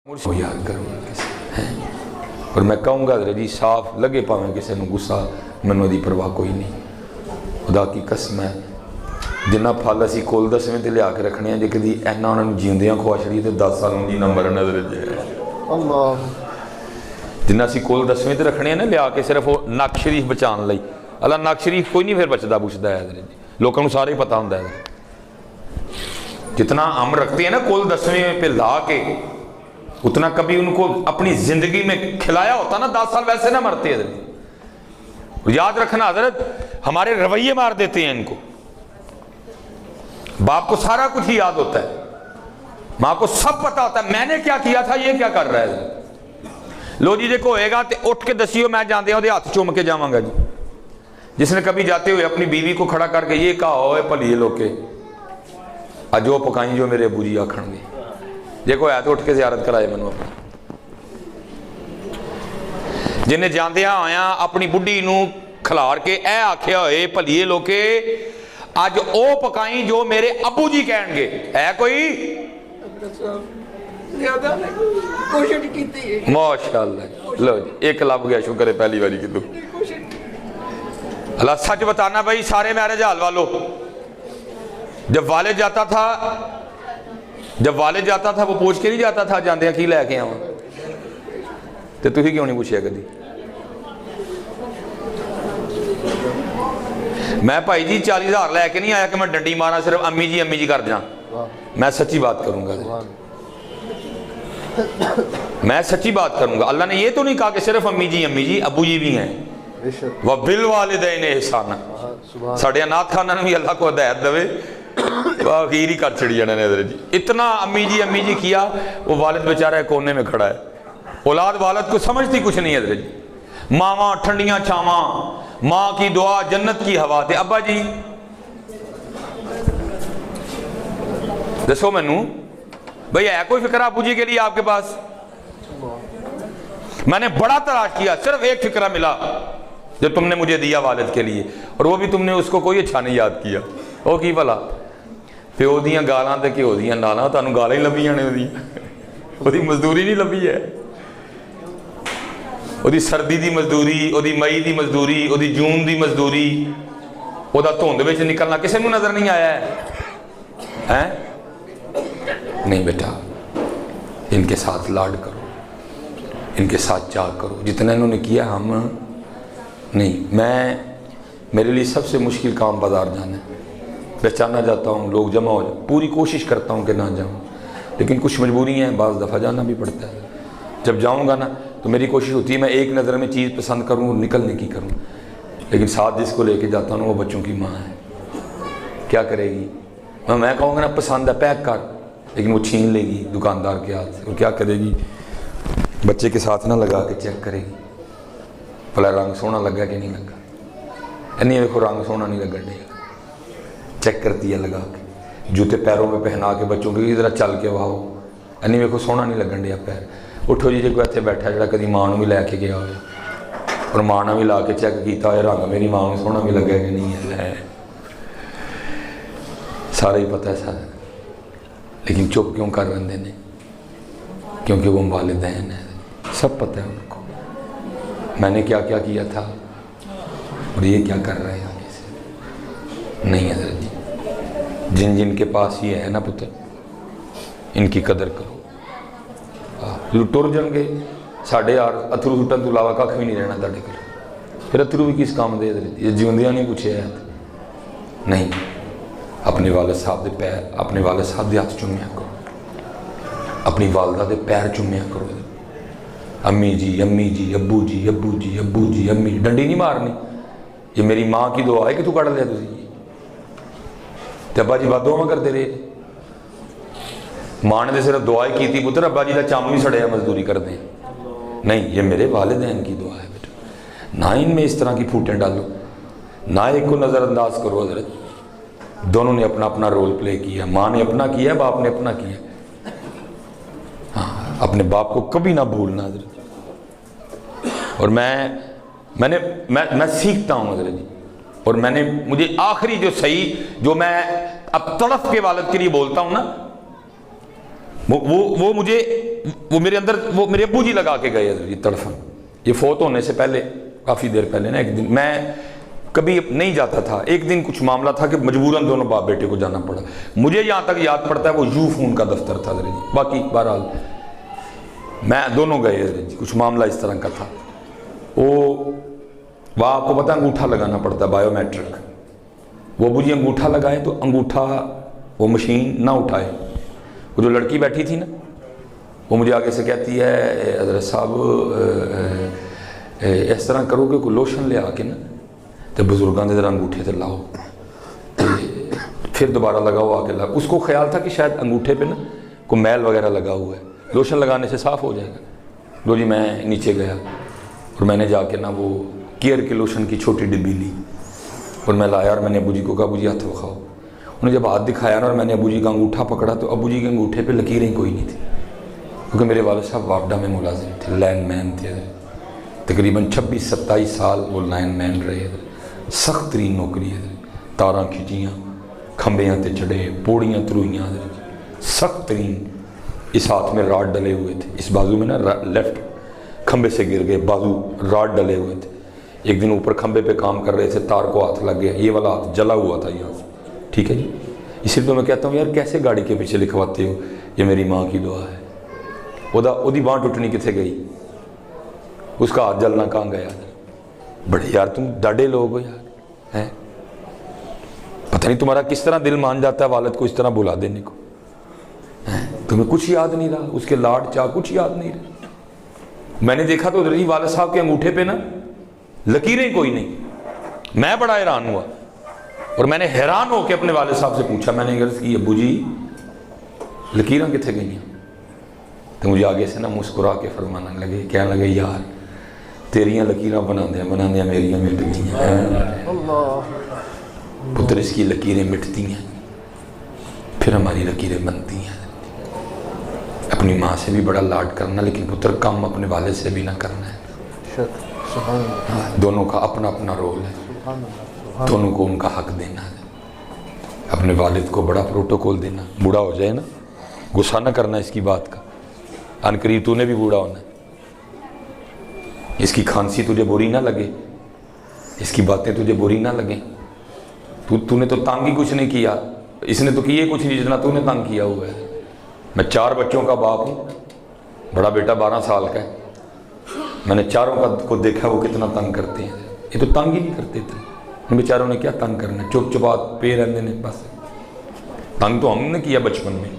وہ یاد کروں اور میں کہوں گا حضرت جی صاف لگے پاویں کسی نے غصہ منو دی پرواہ کوئی نہیں. خدا کی قسم ہے جنہ پھل اسی کول 10ویں تے لیا کے رکھنے ہیں جے کدی اینا انہاں نوں جیندیاں کھوا چھڑی تے 10 سالوں دی نمبر نظر جے اللہ جنہ اسی کول 10ویں تے رکھنے ہیں نا لیا کے صرف وہ ناک شریف بچان لئی. اللہ ناک شریف کوئی نہیں پھر بچدا بچدا ہے حضرت جی لوکاں نوں سارے ہی پتہ ہوندا ہے. جتنا ہم رکھتے ہیں نا کول 10ویں پہ لا کے اتنا کبھی ان کو اپنی زندگی میں کھلایا ہوتا نا 10 سال ویسے نہ مرتے حضرت. یاد رکھنا حضرت ہمارے رویے مار دیتے ہیں ان کو. باپ کو سارا کچھ ہی یاد ہوتا ہے, ماں کو سب پتا ہوتا ہے میں نے کیا کیا تھا یہ کیا کر رہا ہے حضرت. لو جی کو ہوئے گا تو اٹھ کے دسیو میں جاندے ہیں ہاتھ چوم کے جاواں گا جی. جس نے کبھی جاتے ہوئے اپنی بیوی کو کھڑا کر کے یہ کہا ہوئے پلیے لوکے اجو پکائیں جو میرے ابو جی آکھن گے جے کوئی ہے تو اٹھ کے زیارت کرائے منو اپنی. جنہیں جاندیاں آیا اپنی بڈھی نو کھلار کے اے آکھیا ہوئے پلیے لوکے آج او پکائیں جو میرے ابو جی کہن گے. ہے کوئی ماشاءاللہ لو جی ایک لب گیا شکر ہے پہلی باری کی تو. اللہ سچ بتانا بھائی سارے میرے جال والو جب والد جاتا تھا وہ پوچھ کے نہیں جاتا تھا جاندے ہیں کی لے کے آواں تے تسی کیوں نہیں پوچھیا کدی. میں بھائی جی 40,000 لے کے نہیں آیا کہ میں ڈنڈی مارا صرف امی جی کر جاؤں. میں سچی بات کروں گا میں سچی بات کروں گا. اللہ نے یہ تو نہیں کہا کہ صرف امی جی ابو جی بھی ہیں. وَبِالْوَالِدَيْنِ احسانا ساڑھے نات خانہ نے بھی اللہ کو ہدایت دوے غیر ہی کر چھڑی جانے حضرت جی. اتنا امی جی کیا وہ والد بیچارہ کونے میں کھڑا ہے. اولاد والد کو سمجھتی کچھ نہیں حضرت جی. ماما ٹھنڈیاں چھاواں ماں کی دعا جنت کی ہوا تے ابا جی دسو مینوں بھئی ہے کوئی فکرہ ابو جی کے لیے آپ کے پاس؟ میں نے بڑا تلاش کیا صرف ایک فکرہ ملا جو تم نے مجھے دیا والد کے لیے اور وہ بھی تم نے اس کو کوئی اچھا نہیں یاد کیا. وہ کی بھلا پیو دیاں گالاں تے کیو دیاں نالاں تانوں گالاں ہی لبھیاں نے اودی مزدوری نہیں لبھی ہے. اودی سردی دی مزدوری اودی مئی دی مزدوری اودی جون دی مزدوری اودا دھند وچ نکلنا کسے نوں نظر نہیں آیا ہے نہیں بیٹا ان کے ساتھ لاڈ کرو ان کے ساتھ چاہ کرو جتنا انہوں نے کیا ہم نہیں. میں میرے لیے سب سے مشکل کام بازار جانا ہے. پہچانا جاتا ہوں لوگ جمع ہو جائے پوری کوشش کرتا ہوں کہ نہ جاؤں لیکن کچھ مجبوری ہیں بعض دفعہ جانا بھی پڑتا ہے. جب جاؤں گا نا تو میری کوشش ہوتی ہے میں ایک نظر میں چیز پسند کروں اور نکلنے کی کروں لیکن ساتھ جس کو لے کے جاتا ہوں وہ بچوں کی ماں ہے. کیا کرے گی میں کہوں گا نا پسند ہے پیک کر لیکن وہ چھین لے گی دکاندار کے ہاتھ سے اور کیا کرے گی بچے کے ساتھ نہ لگا کے چیک کرے گی بھلا رنگ سونا لگا کہ نہیں لگا. نہیں دیکھو رنگ سونا نہیں لگا دے گا چیک کرتی ہے لگا کے جوتے پیروں میں پہنا کے بچوں کے ذرا چل کے واؤ نہیں دیکھو سونا نہیں لگن دیا پیر. اٹھو جی کوئی اتنے بیٹھا جڑا کدی ماں بھی لے کے گیا ہوئے اور ماں نے بھی لا کے چیک کیتا ہوئے رنگ میری ماں کو سونا بھی لگا کہ نہیں ہے سارا ہی پتہ ہے سارا لیکن چپ کیوں کر رہے ہیں کیونکہ وہ والدین ہیں سب پتہ ہے ان کو میں نے کیا کیا تھا اور یہ کیا کر رہے ہیں آگے سے نہیں حضرت جی جن کے پاس یہ ہے نا پتر ان کی قدر کرو. ٹر جان گے ساڑھے یار اترو سٹن تو علاوہ کھ بھی نہیں رہنا تاڑے کر پھر اترو بھی کس کام دے حضرت یہ جیوندیاں نہیں پوچھے ہے نہیں. اپنے والد صاحب دے پیر اپنے والد صاحب دے ہاتھ چومیا کرو اپنی والدہ دے پیر چومیا کرو. امی جی ابو جی امی ڈنڈی نہیں مارنی یہ میری ماں کی دعا ہے کہ تو کڑ لیا تسی تے ابا جی بات دعا کرتے رہے ماں نے صرف دعا ہی کی تھی پتر ابا جی کا چم بھی سڑیا مزدوری کر دیں نہیں یہ میرے والدین کی دعا ہے بیٹا. نہ ان میں اس طرح کی پھوٹیں ڈالو نہ ایک کو نظر انداز کرو حضرت. دونوں نے اپنا اپنا رول پلے کیا ماں نے اپنا کیا باپ نے اپنا کیا. ہاں اپنے باپ کو کبھی نہ بھولنا حضرت. اور میں سیکھتا ہوں حضرت جی اور مجھے آخری جو صحیح جو میں اب تڑف کے والد کے لیے بولتا ہوں نا وہ مجھے وہ میرے اندر وہ میرے ابو جی لگا کے گئے حضرت جی تڑفن. یہ فوت ہونے سے پہلے کافی دیر پہلے نا ایک دن میں کبھی نہیں جاتا تھا, ایک دن کچھ معاملہ تھا کہ مجبوراً دونوں باپ بیٹے کو جانا پڑا. مجھے یہاں تک یاد پڑتا ہے وہ یو فون کا دفتر تھا حضرت جی. باقی بہرحال میں دونوں گئے حضرت جی, کچھ معاملہ اس طرح کا تھا. وہ آپ کو پتا انگوٹھا لگانا پڑتا بایو میٹرک. وہ ابو جی انگوٹھا لگائے تو انگوٹھا وہ مشین نہ اٹھائے. وہ جو لڑکی بیٹھی تھی نا وہ مجھے آگے سے کہتی ہے حضرت صاحب اس طرح کرو کہ کوئی لوشن لے آ کے نا تو بزرگاں دے ذرا انگوٹھے تے لاؤ, پھر دوبارہ لگاؤ آ کے لاؤ. اس کو خیال تھا کہ شاید انگوٹھے پہ نا کوئی میل وغیرہ لگا ہوا ہے, لوشن لگانے سے صاف ہو جائے گا. لو جی میں نیچے گیا اور میں نے جا کے نا وہ کیئر کے لوشن کی چھوٹی ڈبی لی اور میں لایا اور میں نے ابو جی کو کہا ابو جی ہاتھ دکھاؤ. انہوں نے جب ہاتھ دکھایا نا اور میں نے ابو جی کا انگوٹھا پکڑا تو ابو جی کے انگوٹھے پہ لکیریں کوئی نہیں تھی, کیونکہ میرے والد صاحب واپڈا میں ملازم تھے, لائن مین تھے. تقریباً 26-27 سال وہ لائن مین رہے. سخت ترین نوکری ہے, تاراں کھچیاں, کھمبیاں تے چڑھے, پوڑیاں تروئیاں, سخت ترین. اس ہاتھ میں راڈ ڈلے ہوئے تھے, اس بازو میں نا لیفٹ کھمبے سے گر گئے, بازو راڈ ڈلے ہوئے تھے. ایک دن اوپر کھمبے پہ کام کر رہے تھے, تار کو ہاتھ لگ گیا, یہ والا ہاتھ جلا ہوا تھا یہاں سے. ٹھیک ہے جی, اسی لیے تو میں کہتا ہوں یار کیسے گاڑی کے پیچھے لکھواتے ہو, یہ میری ماں کی دعا ہے. وہ باں ٹوٹنی کتنے گئی, اس کا ہاتھ جلنا کہاں گیا. بڑے یار تم ڈاڈے لوگ ہو یار, ہیں پتہ نہیں تمہارا کس طرح دل مان جاتا ہے والد کو اس طرح بلا دینے کو. تمہیں کچھ یاد نہیں رہا, اس کے لاڈ چاہ کچھ یاد نہیں رہا. میں نے دیکھا تو حضرت والد صاحب کے انگوٹھے پہ نا لکیریں کوئی نہیں. میں بڑا حیران ہوا اور میں نے حیران ہو کے اپنے والد صاحب سے پوچھا, میں نے عرض کی ابو جی لکیراں کتنے گئی ہیں؟ تو مجھے آگے سے نا مسکرا کے فرمانے لگے, کہنے لگے یار تیریاں لکیراں بنا دیا میریاں مٹ گئی ہیں. پتر اس کی لکیریں مٹتی ہیں پھر ہماری لکیریں بنتی ہیں. اپنی ماں سے بھی بڑا لاڈ کرنا, لیکن پتر کم اپنے والد سے بھی نہ کرنا ہے. دونوں کا اپنا اپنا رول ہے, دونوں کو ان کا حق دینا ہے. اپنے والد کو بڑا پروٹوکول دینا, بوڑھا ہو جائے نا غصہ نہ کرنا اس کی بات کا, ان قریب تو نے بھی بوڑھا ہونا ہے. اس کی کھانسی تجھے بری نہ لگے, اس کی باتیں تجھے بری نہ لگیں. تو نے تو تنگ ہی کچھ نہیں کیا, اس نے تو کیے کچھ نہیں جتنا تو نے تنگ کیا ہوا ہے. میں 4 بچوں کا باپ ہوں, بڑا بیٹا 12 سال کا ہے. میں نے چاروں کو دیکھا وہ کتنا تنگ کرتے ہیں. یہ تو تنگ ہی نہیں کرتے تھے, ان بیچاروں نے کیا تنگ کرنا, چپ چپات پے رہنے نے بس. تنگ تو ہم نے کیا بچپن میں,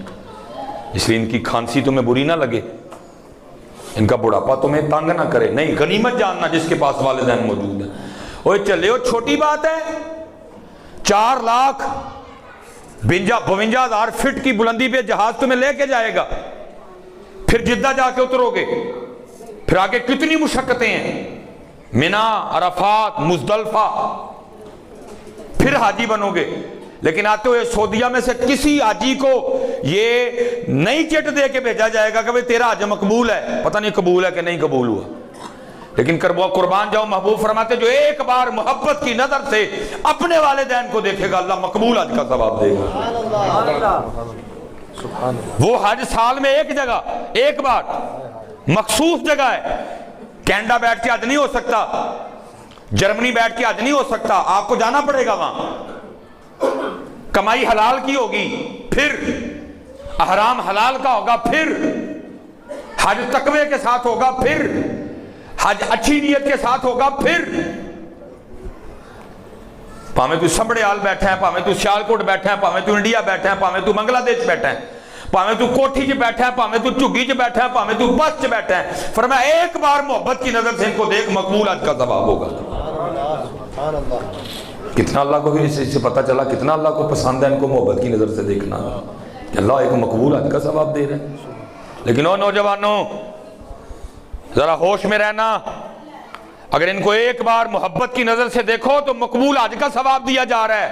اس لیے ان کی کھانسی تمہیں بری نہ لگے, ان کا بڑھاپا تمہیں تنگ نہ کرے. نہیں, غنیمت جاننا جس کے پاس والدین موجود ہیں. اوے چلے ہو, چھوٹی بات ہے, 4,52,000 فٹ کی بلندی پہ جہاز تمہیں لے کے جائے گا, پھر جدہ جا کے اترو گے, پھر آگے کتنی مشقتیں ہیں, منا, عرفات, مزدلفہ, پھر حاجی بنو گے. لیکن آتے ہوئے سعودیہ میں سے کسی حاجی کو یہ نئی چٹ دے کے بھیجا جائے گا کہ بھئی تیرا حج مقبول ہے. پتہ نہیں قبول ہے کہ نہیں قبول ہوا, لیکن قربان جاؤ, محبوب فرماتے جو ایک بار محبت کی نظر سے اپنے والدین کو دیکھے گا اللہ مقبول حج کا ثواب دے گا. وہ حج سال میں ایک جگہ, ایک بار مخصوص جگہ ہے. کینیڈا بیٹھ کے حج نہیں ہو سکتا, جرمنی بیٹھ کے حج نہیں ہو سکتا, آپ کو جانا پڑے گا وہاں. کمائی حلال کی ہوگی, پھر احرام حلال کا ہوگا, پھر حج تقوی کے ساتھ ہوگا, پھر حج اچھی نیت کے ساتھ ہوگا, پھر پاویں تو سمبڑے آل بیٹھا ہے, پاویں تو سیالکوٹ بیٹھا ہے, پاویں تو انڈیا بیٹھا ہے, پاویں تو بنگلہ دیش بیٹھا ہے, پاویں تو کوٹھی چ بیٹھا ہے, پاویں تو چگی چ بیٹھا ہے, پاویں تو بس چ بیٹھا ہے. فرمایا ایک بار محبت کی نظر سے ان کو دیکھ, مقبول حج کا ثواب ہوگا. کتنا اللہ کو اس سے پتہ چلا کتنا اللہ کو پسند ہے ان کو محبت کی نظر سے دیکھنا, کہ اللہ ایک مقبول حج کا ثواب دے رہے ہیں. لیکن او نوجوانوں ذرا ہوش میں رہنا, اگر ان کو ایک بار محبت کی نظر سے دیکھو تو مقبول حج کا ثواب دیا جا رہا ہے,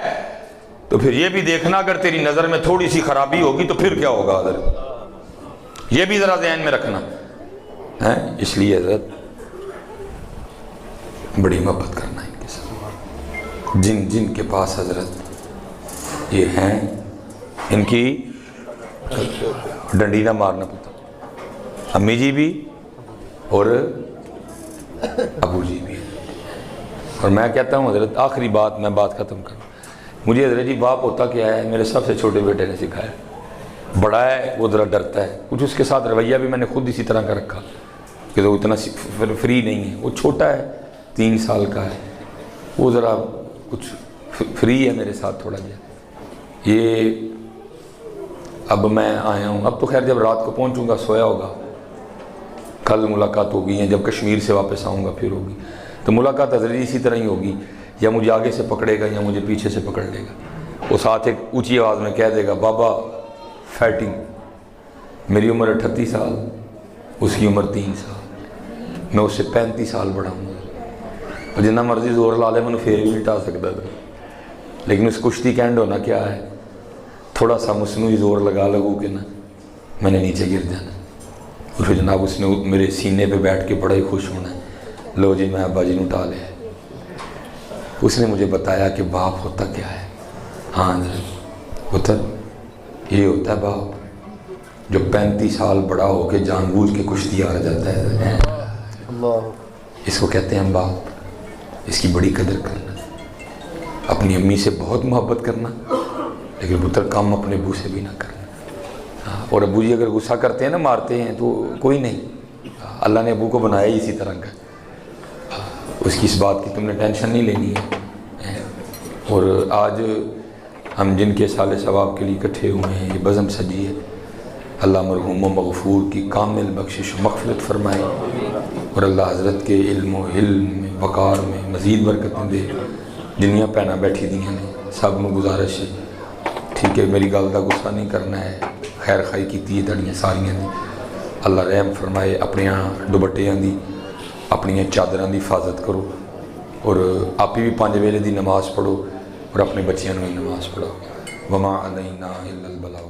تو پھر یہ بھی دیکھنا اگر تیری نظر میں تھوڑی سی خرابی ہوگی تو پھر کیا ہوگا حضرت, یہ بھی ذرا ذہن میں رکھنا ہے. اس لیے حضرت بڑی محبت کرنا ان کے ساتھ, جن کے پاس حضرت یہ ہیں ان کی ڈنڈی نہ مارنا پتا، امی جی بھی اور ابو جی بھی. اور میں کہتا ہوں حضرت آخری بات، میں بات ختم کروں، مجھے حضرت جی باپ ہوتا کیا ہے میرے سب سے چھوٹے بیٹے نے سکھایا. بڑا ہے وہ ذرا ڈرتا ہے کچھ، اس کے ساتھ رویہ بھی میں نے خود اسی طرح کا رکھا کہ وہ اتنا فری نہیں ہے. وہ چھوٹا ہے 3 سال کا ہے، وہ ذرا کچھ فری ہے میرے ساتھ تھوڑا جا. یہ اب میں آیا ہوں، اب تو خیر جب رات کو پہنچوں گا سویا ہوگا، کل ملاقات ہوگی یا جب کشمیر سے واپس آؤں گا پھر ہوگی. تو ملاقات حضرت اسی طرح ہی ہوگی، یا مجھے آگے سے پکڑے گا یا مجھے پیچھے سے پکڑ لے گا. وہ ساتھ ایک اونچی آواز میں کہہ دے گا بابا فائٹنگ. میری عمر 38 سال، اس کی عمر 3 سال، میں اس سے 35 سال بڑا ہوں. اور جتنا مرضی زور لا لے میں پھر بھی مٹا سکتا تھا، لیکن اس کشتی کا اینڈ ہونا کیا ہے؟ تھوڑا سا مصنوعی زور لگا لگو کہ نا میں نے نیچے گر جانا. اور پھر جناب اس نے میرے سینے پہ بیٹھ کے بڑا ہی خوش ہونا ہے، لو جی میں ابا جی نے اٹھا لیا. اس نے مجھے بتایا کہ باپ ہوتا کیا ہے. ہاں ہوتا یہ ہوتا ہے باپ جو 35 سال بڑا ہو کے جان بوجھ کے کشتی ہار جاتا ہے. اس کو کہتے ہیں باپ. اس کی بڑی قدر کرنا، اپنی امی سے بہت محبت کرنا، لیکن پتر کام اپنے ابو سے بھی نہ کرنا. اور ابو جی اگر غصہ کرتے ہیں نا، مارتے ہیں، تو کوئی نہیں، اللہ نے ابو کو بنایا ہی اسی طرح کا. اس کی اس بات کی تم نے ٹینشن نہیں لینی ہے. اور آج ہم جن کے سال ثواب کے لیے اکٹھے ہوئے ہیں، یہ بزم سجی ہے. اللہ مرحوم و مغفور کی کامل بخشش و مغفرت فرمائے، اور اللہ حضرت کے علم و علم میں وقار میں مزید برکتیں دے. جنیاں پہنا بیٹھی دیاں نے سب میں گزارش ہے، ٹھیک ہے، میری گل کا غصہ نہیں کرنا ہے، خیر خائی کی تڑیاں ساریاں دی. اللہ رحم فرمائے، اپنے دوپٹیاں دی اپنی چادراں دی حفاظت کرو، اور آپ بھی 5 ویلے دی نماز پڑھو، اور اپنے بچیاں بھی نماز پڑھو. وما علینا الا البلاغ.